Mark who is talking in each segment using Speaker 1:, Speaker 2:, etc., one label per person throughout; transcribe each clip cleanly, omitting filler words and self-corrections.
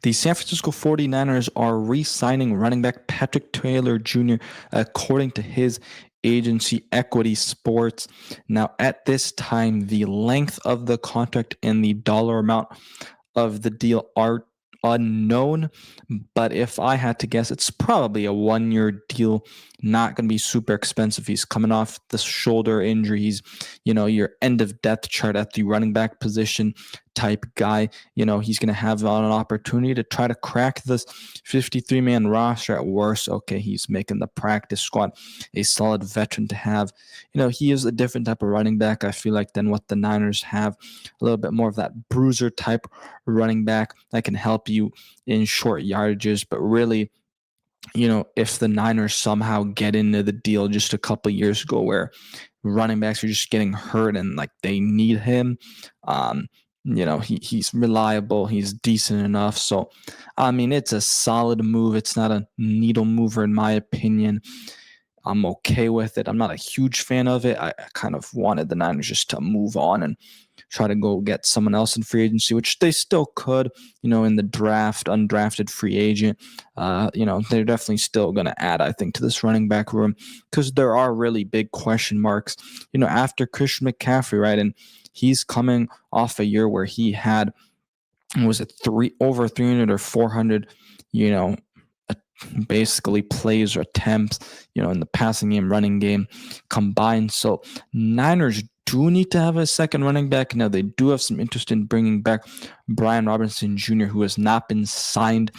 Speaker 1: The San Francisco 49ers are re-signing running back Patrick Taylor Jr. according to his agency Equity Sports. Now, at this time, the length of the contract and the dollar amount of the deal are unknown, but if I had to guess, it's probably a 1-year deal. Not going to be super expensive. He's coming off the shoulder injury. He's, your end of depth chart at the running back position type guy. He's going to have an opportunity to try to crack this 53-man roster at worst. Okay, he's making the practice squad, a solid veteran to have. He is a different type of running back, I feel like, than what the Niners have. A little bit more of that bruiser type running back that can help you in short yardages, but really, if the Niners somehow get into the deal just a couple years ago where running backs are just getting hurt and like they need him, he's reliable, he's decent enough. So, it's a solid move. It's not a needle mover in my opinion. I'm okay with it. I'm not a huge fan of it. I kind of wanted the Niners just to move on and try to go get someone else in free agency, which they still could, in the draft, undrafted free agent. They're definitely still going to add, I think, to this running back room because there are really big question marks, after Christian McCaffrey, right? And he's coming off a year where he had, was it over 300 or 400, basically plays or attempts, in the passing game, running game combined. So Niners do need to have a second running back. Now, they do have some interest in bringing back Brian Robinson Jr., who has not been signed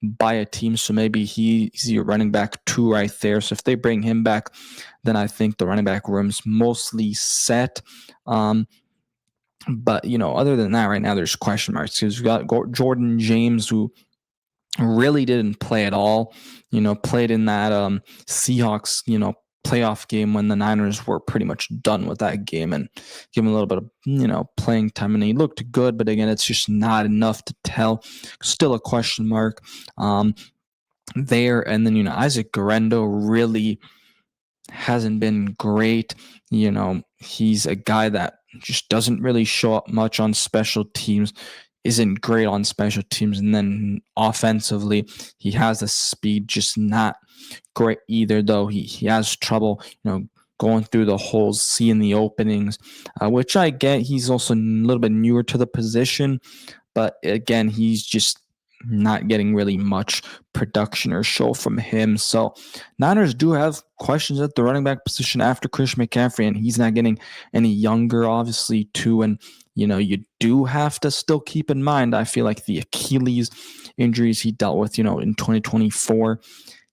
Speaker 1: by a team. So maybe he's your running back 2 right there. So if they bring him back, then I think the running back room's mostly set. But, other than that, right now, there's question marks because we've got Jordan James, who really didn't play at all, played in that Seahawks, playoff game when the Niners were pretty much done with that game and give him a little bit of, playing time. And he looked good, but again, it's just not enough to tell. Still a question mark there. And then, Isaac Guerrero really hasn't been great. He's a guy that just doesn't really show up much on special teams, isn't great on special teams, and then offensively, he has the speed, just not great either, though he has trouble, going through the holes, seeing the openings, which I get. He's also a little bit newer to the position, but again, he's just not getting really much production or show from him. So Niners do have questions at the running back position after Christian McCaffrey, and he's not getting any younger, obviously, too. And, you do have to still keep in mind, I feel like the Achilles injuries he dealt with, in 2024,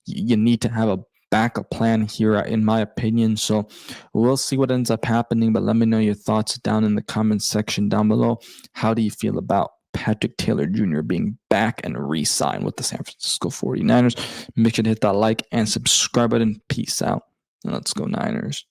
Speaker 1: you need to have a backup plan here, in my opinion. So we'll see what ends up happening, but let me know your thoughts down in the comments section down below. How do you feel about Patrick Taylor Jr. being back and re-signed with the San Francisco 49ers? Make sure to hit that like and subscribe button. Peace out. And let's go Niners.